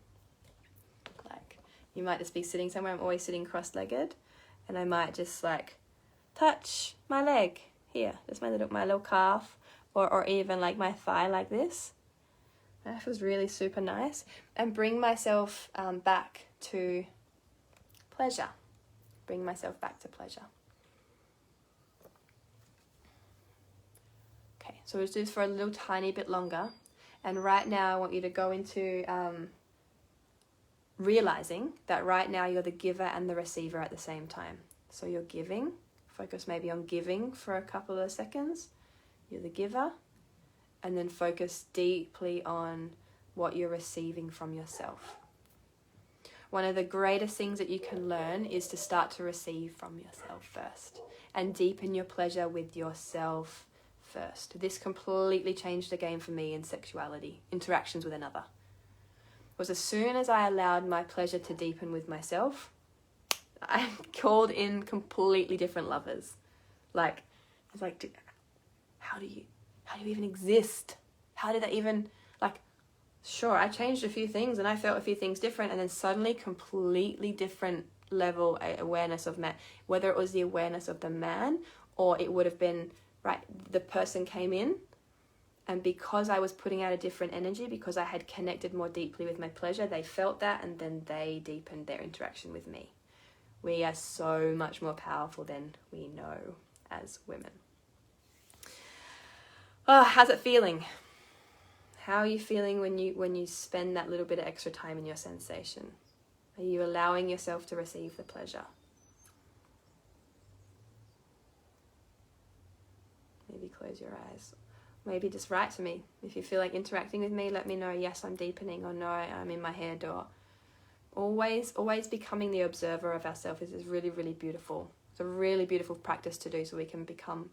Like, you might just be sitting somewhere. I'm always sitting cross-legged, and I might just like touch my leg here, just my little calf, or even like my thigh like this. That feels really super nice. And bring myself back to pleasure. Bring myself back to pleasure. Okay, so we'll do this for a little tiny bit longer. And right now I want you to go into realizing that right now you're the giver and the receiver at the same time. So you're giving. Focus maybe on giving for a couple of seconds. You're the giver. And then focus deeply on what you're receiving from yourself. One of the greatest things that you can learn is to start to receive from yourself first and deepen your pleasure with yourself first. This completely changed the game for me in sexuality, interactions with another. It was as soon as I allowed my pleasure to deepen with myself, I called in completely different lovers. Like, I was like, how do you even exist? How did that even, like, sure, I changed a few things and I felt a few things different, and then suddenly completely different level awareness of man, whether it was the awareness of the man or it would have been, right, the person came in, and because I was putting out a different energy, because I had connected more deeply with my pleasure, they felt that, and then they deepened their interaction with me. We are so much more powerful than we know as women. Oh, how's it feeling? How are you feeling when you spend that little bit of extra time in your sensation? Are you allowing yourself to receive the pleasure? Maybe close your eyes. Maybe just write to me. If you feel like interacting with me, let me know, yes, I'm deepening, or no, I'm in my head, or always becoming the observer of ourselves is really, really beautiful. It's a really beautiful practice to do, so we can become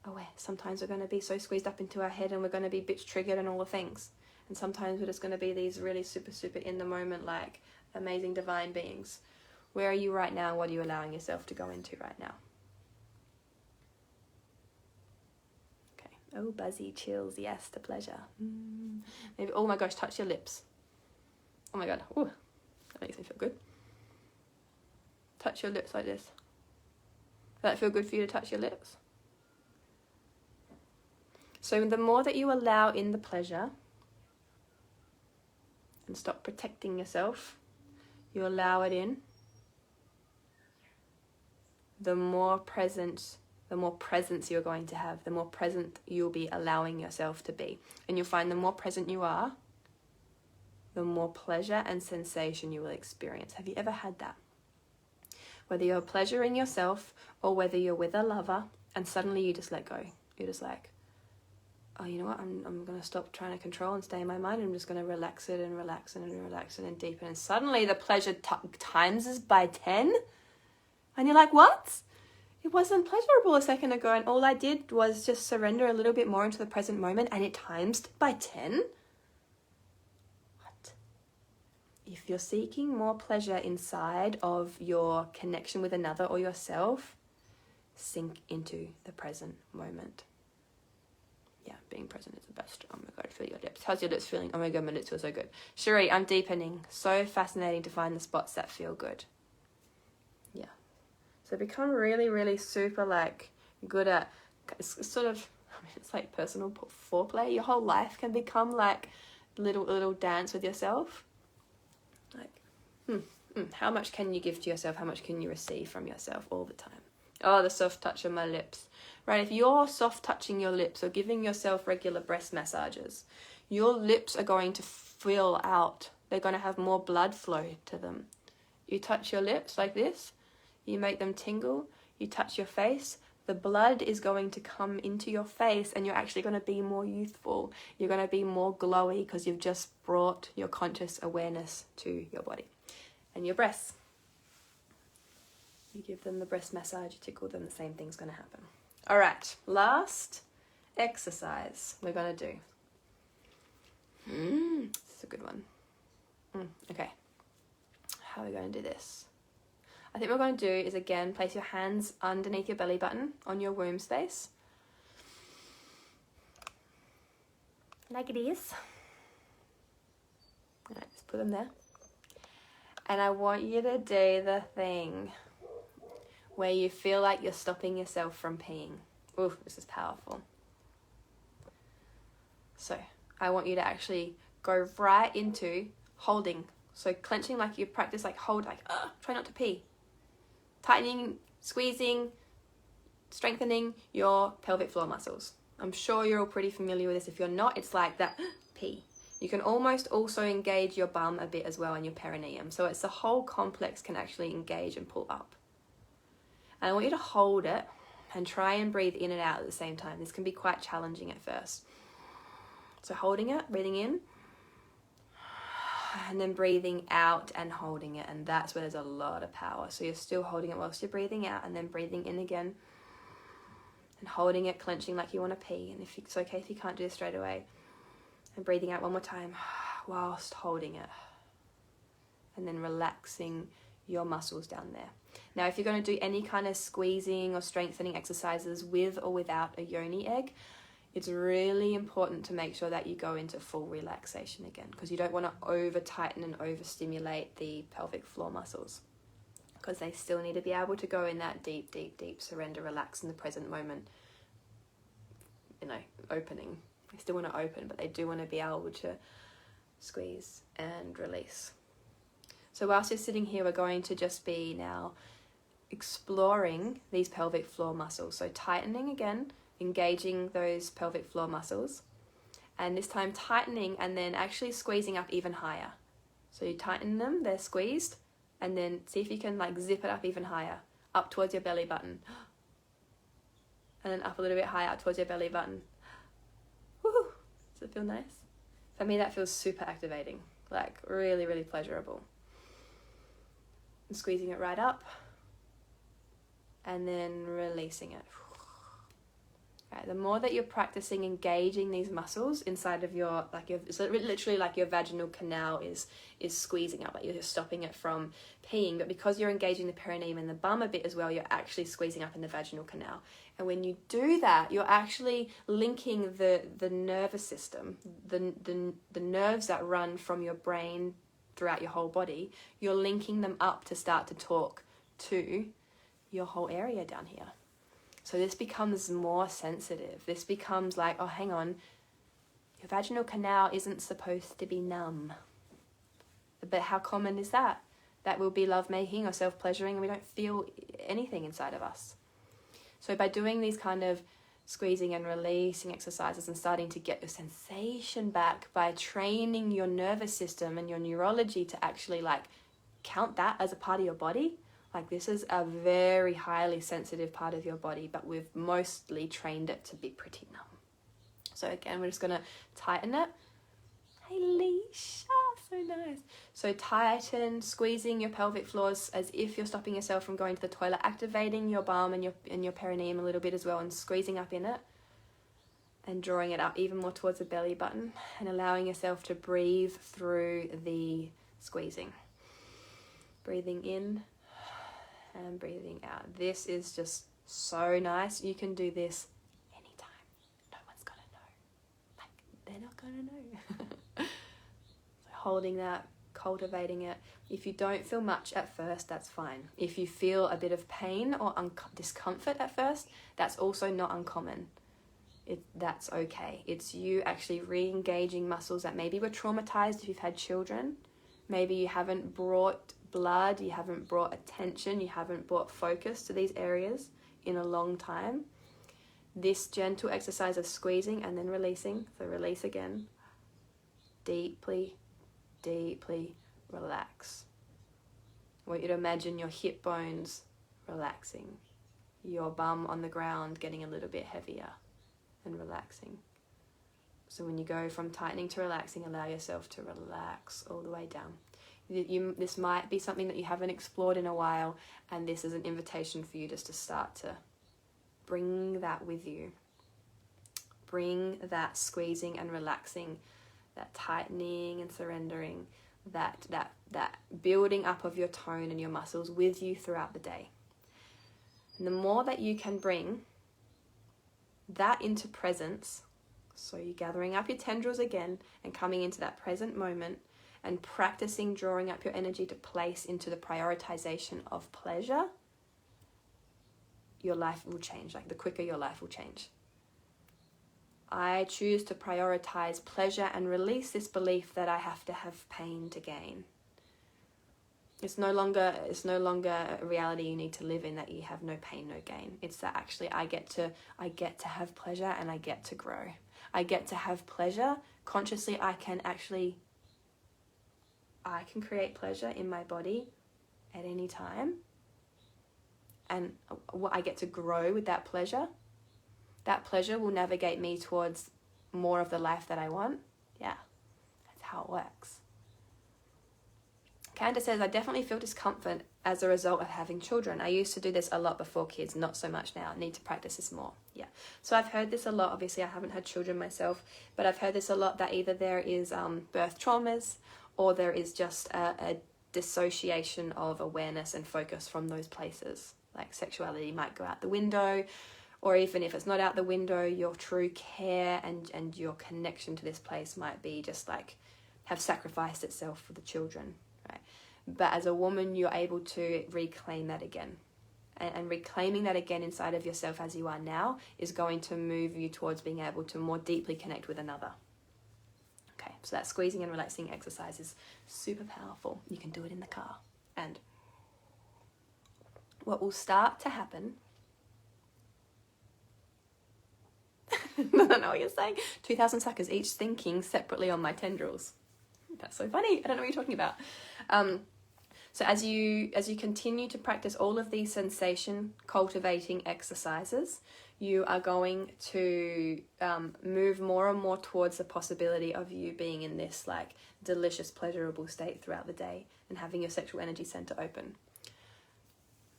aware, Sometimes we're going to be so squeezed up into our head and we're going to be bitch triggered and all the things. And sometimes we're just going to be these really super, super in the moment, like amazing divine beings. Where are you right now? What are you allowing yourself to go into right now? Okay. Oh, buzzy chills. Yes, the pleasure. Maybe, oh my gosh, touch your lips. Oh my God. Ooh, that makes me feel good. Touch your lips like this. Does that feel good for you to touch your lips? So the more that you allow in the pleasure and stop protecting yourself, you allow it in, the more presence you're going to have, the more present you'll be allowing yourself to be. And you'll find the more present you are, the more pleasure and sensation you will experience. Have you ever had that? Whether you're pleasuring yourself or whether you're with a lover and suddenly you just let go. You're just like, oh, you know what? I'm going to stop trying to control and stay in my mind. I'm just going to relax it and relax it and relax it and deepen. And suddenly the pleasure times is by 10. And you're like, what? It wasn't pleasurable a second ago. And all I did was just surrender a little bit more into the present moment. And it times by 10. What? If you're seeking more pleasure inside of your connection with another or yourself, sink into the present moment. Yeah, being present is the best. Oh my God, feel your lips. How's your lips feeling? Oh my God, my lips feel so good. Cherie, I'm deepening. So fascinating to find the spots that feel good. Yeah. So become really, really super like good at sort of, I mean, it's like personal foreplay. Your whole life can become like little dance with yourself. Like, how much can you give to yourself? How much can you receive from yourself all the time? Oh, the soft touch of my lips. Right, if you're soft touching your lips or giving yourself regular breast massages, your lips are going to fill out. They're going to have more blood flow to them. You touch your lips like this, you make them tingle, you touch your face, the blood is going to come into your face and you're actually going to be more youthful. You're going to be more glowy because you've just brought your conscious awareness to your body. And your breasts. You give them the breast massage, you tickle them, the same thing's going to happen. All right, last exercise we're going to do. This is a good one. Okay, how are we going to do this? I think what we're going to do is, again, place your hands underneath your belly button on your womb space. Like it is. All right, just put them there. And I want you to do the thing where you feel like you're stopping yourself from peeing. Ooh, this is powerful. So I want you to actually go right into holding. So clenching like you practice, like hold, like try not to pee. Tightening, squeezing, strengthening your pelvic floor muscles. I'm sure you're all pretty familiar with this. If you're not, it's like that pee. You can almost also engage your bum a bit as well and your perineum. So it's the whole complex can actually engage and pull up. And I want you to hold it and try and breathe in and out at the same time. This can be quite challenging at first. So holding it, breathing in, and then breathing out and holding it. And that's where there's a lot of power. So you're still holding it whilst you're breathing out and then breathing in again. And holding it, clenching like you want to pee. And if it's okay if you can't do this straight away. And breathing out one more time whilst holding it. And then relaxing your muscles down there. Now, if you're going to do any kind of squeezing or strengthening exercises with or without a yoni egg, it's really important to make sure that you go into full relaxation again, because you don't want to over tighten and overstimulate the pelvic floor muscles, because they still need to be able to go in that deep, deep, deep surrender, relax in the present moment, opening. They still want to open, but they do want to be able to squeeze and release. So whilst you're sitting here, we're going to just be now exploring these pelvic floor muscles. So tightening again, engaging those pelvic floor muscles, and this time tightening and then actually squeezing up even higher. So you tighten them, they're squeezed, and then see if you can like zip it up even higher, up towards your belly button, and then up a little bit higher, up towards your belly button. Woohoo! Does it feel nice? For me, that feels super activating, like really, really pleasurable. And squeezing it right up, and then releasing it. Right? The more that you're practicing engaging these muscles inside of your, so literally like your vaginal canal is squeezing up, like you're stopping it from peeing, but because you're engaging the perineum and the bum a bit as well, you're actually squeezing up in the vaginal canal. And when you do that, you're actually linking the nervous system, the nerves that run from your brain throughout your whole body, you're linking them up to start to talk to your whole area down here. So this becomes more sensitive. This becomes like, oh, hang on, your vaginal canal isn't supposed to be numb. But how common is that? That will be lovemaking or self-pleasuring and we don't feel anything inside of us. So by doing these kind of squeezing and releasing exercises and starting to get your sensation back, by training your nervous system and your neurology to actually like count that as a part of your body, like this is a very highly sensitive part of your body, but we've mostly trained it to be pretty numb. So again, we're just going to tighten it. Hey, Leisha, so nice. So tighten, squeezing your pelvic floors as if you're stopping yourself from going to the toilet, activating your bum and your perineum a little bit as well, and squeezing up in it and drawing it up even more towards the belly button and allowing yourself to breathe through the squeezing. Breathing in and breathing out. This is just so nice. You can do this anytime. No one's gonna know. Like, they're not gonna know. So holding that, cultivating it. If you don't feel much at first, that's fine. If you feel a bit of pain or discomfort at first, that's also not uncommon. That's okay. It's you actually re-engaging muscles that maybe were traumatized if you've had children. Maybe you haven't brought blood, you haven't brought attention, you haven't brought focus to these areas in a long time. This gentle exercise of squeezing and then releasing, so release again, deeply, deeply relax. I want you to imagine your hip bones relaxing, your bum on the ground getting a little bit heavier and relaxing. So when you go from tightening to relaxing, allow yourself to relax all the way down. This might be something that you haven't explored in a while, and this is an invitation for you just to start to bring that with you. Bring that squeezing and relaxing, that tightening and surrendering, that building up of your tone and your muscles with you throughout the day. And the more that you can bring that into presence, so you're gathering up your tendrils again and coming into that present moment, and practicing drawing up your energy to place into the prioritization of pleasure, your life will change. Like the quicker your life will change. I choose to prioritize pleasure and release this belief that I have to have pain to gain. It's no longer a reality you need to live in, that you have no pain, no gain. It's that actually I get to have pleasure and I get to grow. I get to have pleasure consciously. I can create pleasure in my body at any time. And I get to grow with that pleasure. That pleasure will navigate me towards more of the life that I want. Yeah, that's how it works. Candace says, I definitely feel discomfort as a result of having children. I used to do this a lot before kids, not so much now. I need to practice this more. Yeah. So I've heard this a lot. Obviously, I haven't had children myself, but I've heard this a lot, that either there is birth traumas, or there is just a dissociation of awareness and focus from those places. Like sexuality might go out the window, or even if it's not out the window, your true care and your connection to this place might be just like have sacrificed itself for the children, right? But as a woman, you're able to reclaim that again. And reclaiming that again inside of yourself as you are now is going to move you towards being able to more deeply connect with another. Okay, so that squeezing and relaxing exercise is super powerful. You can do it in the car. And what will start to happen... I don't know what you're saying. 2,000 suckers, each thinking separately on my tendrils. That's so funny. I don't know what you're talking about. So as you continue to practice all of these sensation cultivating exercises, you are going to move more and more towards the possibility of you being in this like delicious, pleasurable state throughout the day and having your sexual energy center open.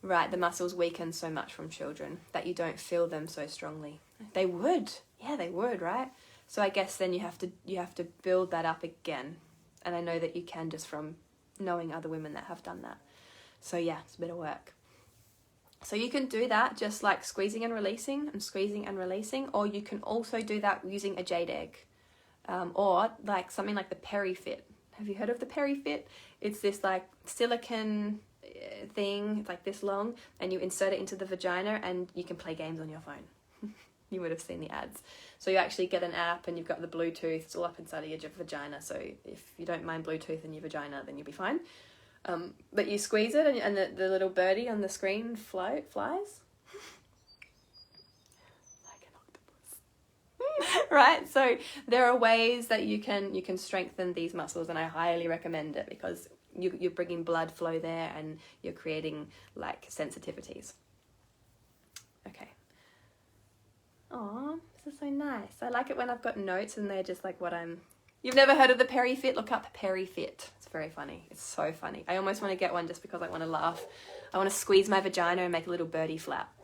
right, the muscles weaken so much from children that you don't feel them so strongly. They would. Yeah, they would, right? So I guess then you have to build that up again. And I know that you can just from knowing other women that have done that. So yeah, it's a bit of work. So you can do that just like squeezing and releasing, or you can also do that using a jade egg, or like something like the peri-fit. Have you heard of the peri-fit? It's this like silicone thing, it's like this long, and you insert it into the vagina and you can play games on your phone. You would have seen the ads. So you actually get an app and you've got the Bluetooth, it's all up inside of your vagina. So if you don't mind Bluetooth in your vagina, then you'll be fine. But you squeeze it and the little birdie on the screen flies. Like an octopus. Right? So there are ways that you can strengthen these muscles, and I highly recommend it because you're bringing blood flow there and you're creating like sensitivities. Okay. Aw, this is so nice. I like it when I've got notes and they're just like what I'm... You've never heard of the peri-fit? Look up peri-fit. It's very funny. It's so funny. I almost want to get one just because I want to laugh. I want to squeeze my vagina and make a little birdie flap.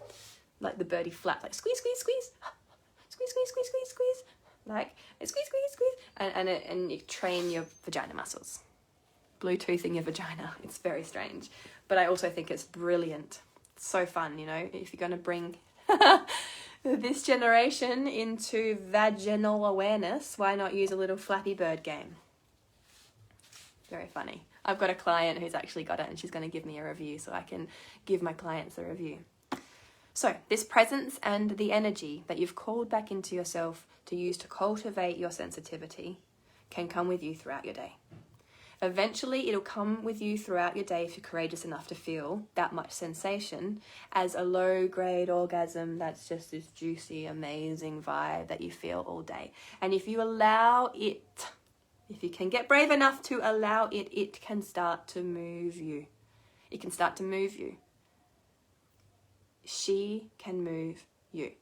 Like the birdie flap. Like squeeze, squeeze, squeeze. Squeeze, squeeze, squeeze, squeeze, squeeze. Like squeeze, squeeze, squeeze. And you train your vagina muscles. Bluetoothing your vagina. It's very strange. But I also think it's brilliant. It's so fun, you know, if you're going to bring... this generation into vaginal awareness, why not use a little Flappy Bird game? Very funny. I've got a client who's actually got it and she's going to give me a review so I can give my clients a review. So this presence and the energy that you've called back into yourself to use to cultivate your sensitivity can come with you throughout your day. Eventually, it'll come with you throughout your day if you're courageous enough to feel that much sensation as a low-grade orgasm that's just this juicy, amazing vibe that you feel all day. And if you allow it, if you can get brave enough to allow it, it can start to move you. It can start to move you. She can move you.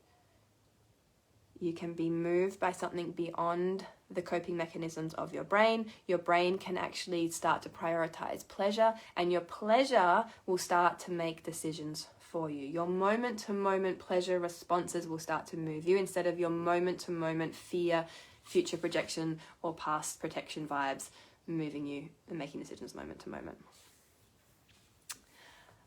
You can be moved by something beyond the coping mechanisms of your brain. Your brain can actually start to prioritize pleasure, and your pleasure will start to make decisions for you. Your moment-to-moment pleasure responses will start to move you instead of your moment-to-moment fear, future projection, or past protection vibes moving you and making decisions moment-to-moment.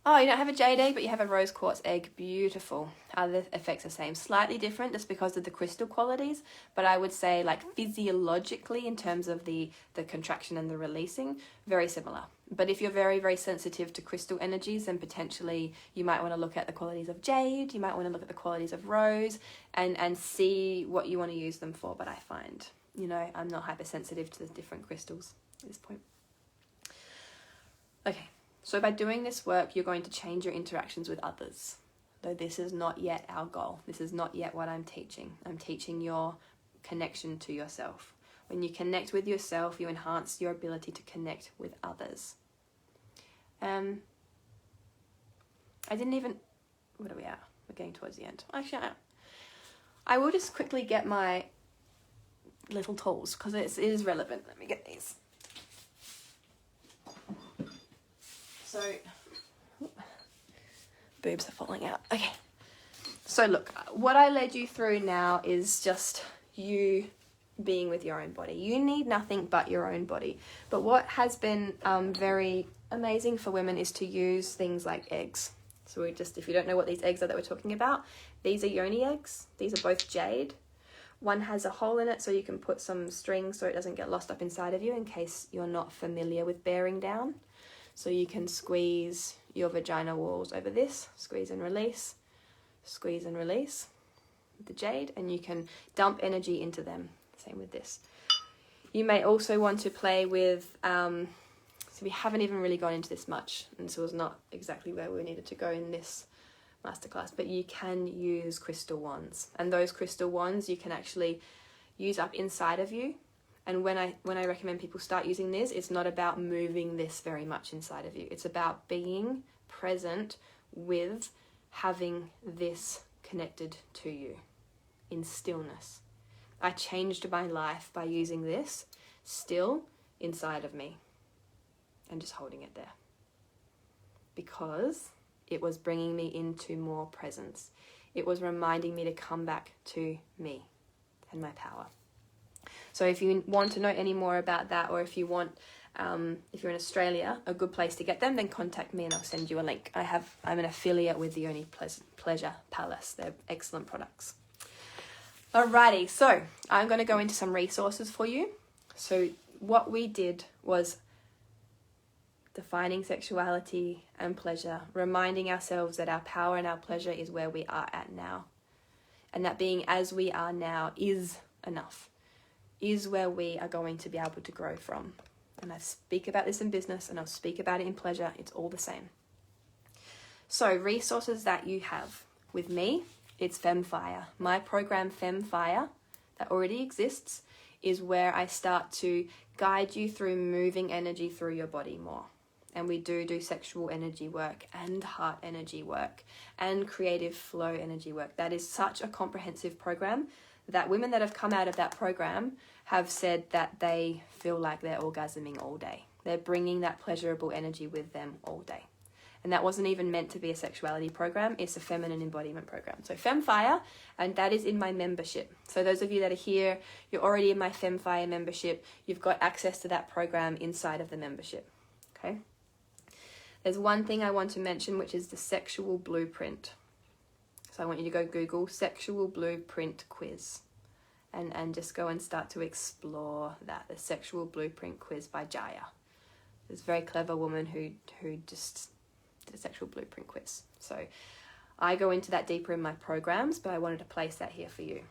Oh, you don't have a jade egg, but you have a rose quartz egg. Beautiful. Other effects are the same. Slightly different just because of the crystal qualities, but I would say like physiologically in terms of the contraction and the releasing, very similar. But if you're very, very sensitive to crystal energies, then potentially you might want to look at the qualities of jade, you might want to look at the qualities of rose and see what you want to use them for. But I find, you know, I'm not hypersensitive to the different crystals at this point. Okay. So by doing this work, you're going to change your interactions with others. Though this is not yet our goal. This is not yet what I'm teaching. I'm teaching your connection to yourself. When you connect with yourself, you enhance your ability to connect with others. I didn't even... What are we at? We're getting towards the end. Actually, I will just quickly get my little tools because it is relevant. Let me get these. So, boobs are falling out. Okay. So look, what I led you through now is just you being with your own body. You need nothing but your own body. But what has been very amazing for women is to use things like eggs. So if you don't know what these eggs are that we're talking about, these are yoni eggs. These are both jade. One has a hole in it so you can put some string so it doesn't get lost up inside of you in case you're not familiar with bearing down. So you can squeeze your vagina walls over this, squeeze and release with the jade, and you can dump energy into them. Same with this. You may also want to play with, so we haven't even really gone into this much, and so it's not exactly where we needed to go in this masterclass, but you can use crystal wands, and those crystal wands you can actually use up inside of you. And when I recommend people start using this, it's not about moving this very much inside of you. It's about being present with having this connected to you in stillness. I changed my life by using this still inside of me and just holding it there. Because It was bringing me into more presence. It was reminding me to come back to me and my power. So if you want to know any more about that, or if you want, if you're in Australia, a good place to get them, then contact me and I'll send you a link. I'm an affiliate with the Only Pleasure Palace. They're excellent products. Alrighty, so I'm going to go into some resources for you. So what we did was defining sexuality and pleasure, reminding ourselves that our power and our pleasure is where we are at now. And that being as we are now is enough, is where we are going to be able to grow from. And I speak about this in business and I'll speak about it in pleasure. It's all the same. So resources that you have with me, it's FemFire. My program FemFire that already exists is where I start to guide you through moving energy through your body more. And we do sexual energy work and heart energy work and creative flow energy work. That is such a comprehensive program that women that have come out of that program have said that they feel like they're orgasming all day. They're bringing that pleasurable energy with them all day. And that wasn't even meant to be a sexuality program. It's a feminine embodiment program. So FemFire, and that is in my membership. So those of you that are here, you're already in my FemFire membership. You've got access to that program inside of the membership. Okay. There's one thing I want to mention, which is the sexual blueprint. So I want you to go Google sexual blueprint quiz and just go and start to explore that. The sexual blueprint quiz by Jaya. This very clever woman who just did a sexual blueprint quiz. So I go into that deeper in my programs, but I wanted to place that here for you.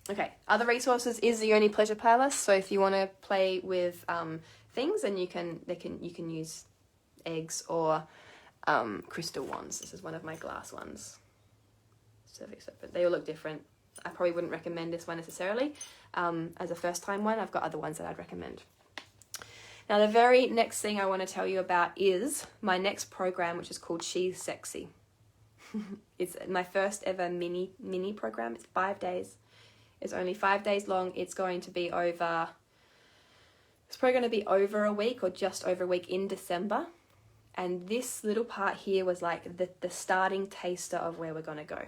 Okay, other resources is the Only Pleasure Palace. So if you want to play with things, and you can use eggs or crystal wands. This is one of my glass ones. But they all look different. I probably wouldn't recommend this one necessarily as a first time one. I've got other ones that I'd recommend. Now, the very next thing I want to tell you about is my next program, which is called She's Sexy. It's my first ever mini program. It's 5 days. It's only 5 days long. It's probably going to be over a week or just over a week in December. And this little part here was like the starting taster of where we're going to go.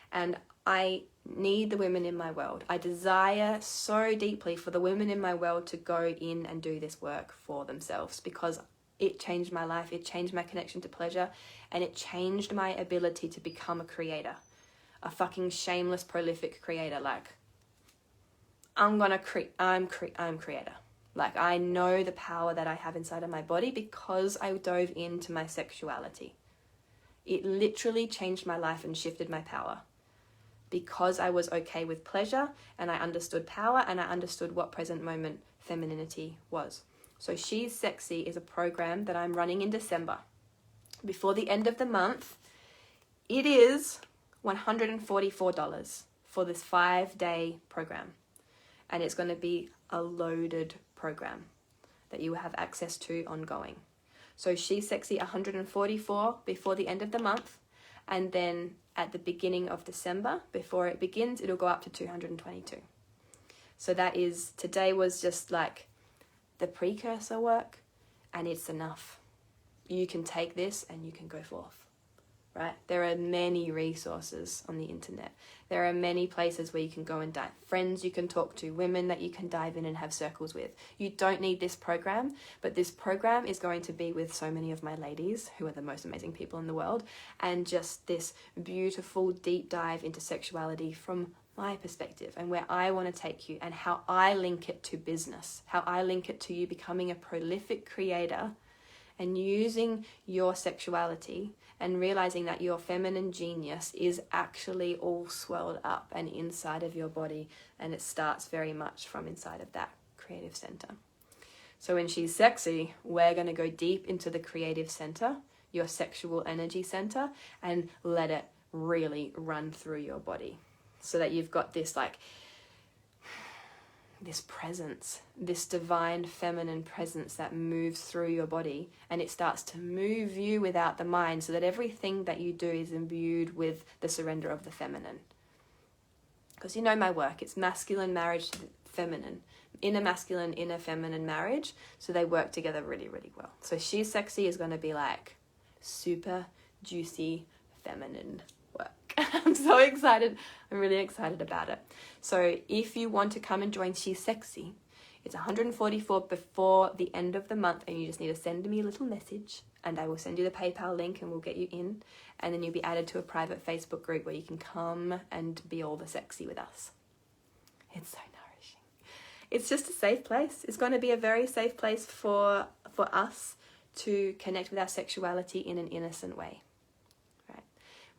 And I need the women in my world. I desire so deeply for the women in my world to go in and do this work for themselves, because it changed my life. It changed my connection to pleasure, and it changed my ability to become a creator, a fucking shameless, prolific creator. Like, I'm creator. Like, I know the power that I have inside of my body because I dove into my sexuality. It literally changed my life and shifted my power because I was okay with pleasure, and I understood power, and I understood what present moment femininity was. So She's Sexy is a program that I'm running in December. Before the end of the month, it is $144 for this 5-day program. And it's going to be a loaded program that you have access to ongoing. So She's Sexy, $144 before the end of the month. And then at the beginning of December, before it begins, it'll go up to $222. So today was just like the precursor work, and it's enough. You can take this and you can go forth, right? There are many resources on the internet. There are many places where you can go and dive. Friends you can talk to, women that you can dive in and have circles with. You don't need this program, but this program is going to be with so many of my ladies who are the most amazing people in the world, and just this beautiful deep dive into sexuality from my perspective and where I want to take you, and how I link it to business, how I link it to you becoming a prolific creator and using your sexuality and realizing that your feminine genius is actually all swirled up and inside of your body, and it starts very much from inside of that creative center. So when She's Sexy, we're going to go deep into the creative center, your sexual energy center, and let it really run through your body so that you've got this this presence, this divine feminine presence that moves through your body, and it starts to move you without the mind, so that everything that you do is imbued with the surrender of the feminine. Because you know my work, it's masculine marriage to feminine, inner masculine, inner feminine marriage, so they work together really, really well. So She's Sexy is going to be like super juicy, feminine work. I'm so excited. I'm really excited about it. So if you want to come and join She's Sexy, it's $144 before the end of the month, and you just need to send me a little message and I will send you the PayPal link and we'll get you in, and then you'll be added to a private Facebook group where you can come and be all the sexy with us. It's so nourishing. It's just a safe place. It's going to be a very safe place for us to connect with our sexuality in an innocent way.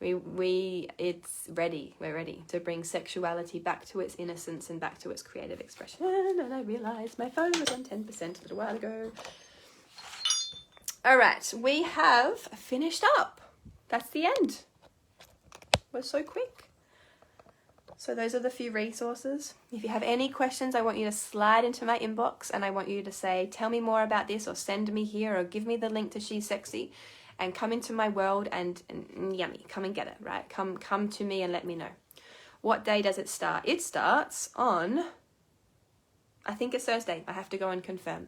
It's ready. We're ready to bring sexuality back to its innocence and back to its creative expression. And I realized my phone was on 10% a little while ago. All right, we have finished up. That's the end. We're so quick. So those are the few resources. If you have any questions, I want you to slide into my inbox and I want you to say, tell me more about this, or send me here, or give me the link to She's Sexy. And come into my world and yummy, come and get it, right? Come to me and let me know. What day does it start? It starts on, I think it's Thursday. I have to go and confirm.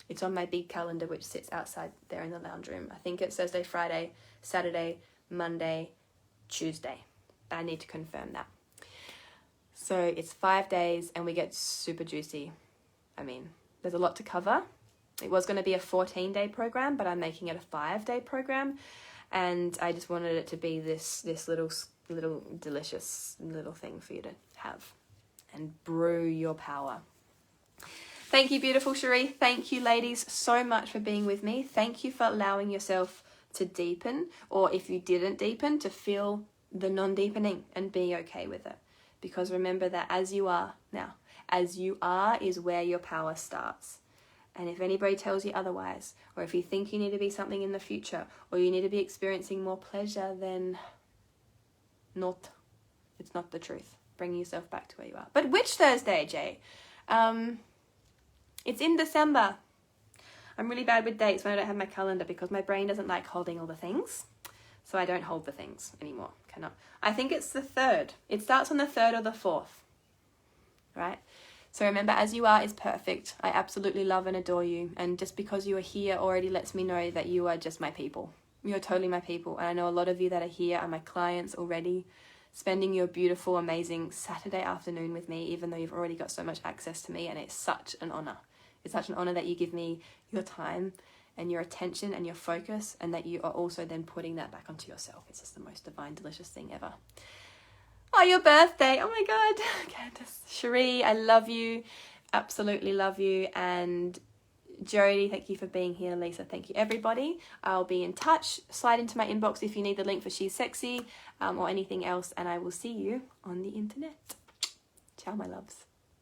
It's on my big calendar, which sits outside there in the lounge room. I think it's Thursday, Friday, Saturday, Monday, Tuesday. I need to confirm that. So it's 5 days and we get super juicy. I mean, there's a lot to cover. It was going to be a 14-day program, but I'm making it a 5-day program. And I just wanted it to be this little delicious little thing for you to have and brew your power. Thank you, beautiful Cherie. Thank you, ladies, so much for being with me. Thank you for allowing yourself to deepen, or if you didn't deepen, to feel the non-deepening and be okay with it. Because remember that as you are now, as you are is where your power starts. And if anybody tells you otherwise, or if you think you need to be something in the future, or you need to be experiencing more pleasure, then it's not the truth. Bring yourself back to where you are. But which Thursday, Jay? It's in December. I'm really bad with dates when I don't have my calendar because my brain doesn't like holding all the things. So I don't hold the things anymore. Cannot. I think it's the 3rd. It starts on the 3rd or the 4th. Right? So remember, as you are is perfect. I absolutely love and adore you. And just because you are here already lets me know that you are just my people. You're totally my people. And I know a lot of you that are here are my clients already, spending your beautiful, amazing Saturday afternoon with me, even though you've already got so much access to me. And it's such an honor. It's such an honor that you give me your time and your attention and your focus, and that you are also then putting that back onto yourself. It's just the most divine, delicious thing ever. Oh, your birthday. Oh my God. Candace. Cherie, I love you. Absolutely love you. And Jody, thank you for being here. Lisa, thank you. Everybody, I'll be in touch. Slide into my inbox if you need the link for She's Sexy or anything else. And I will see you on the internet. Ciao, my loves.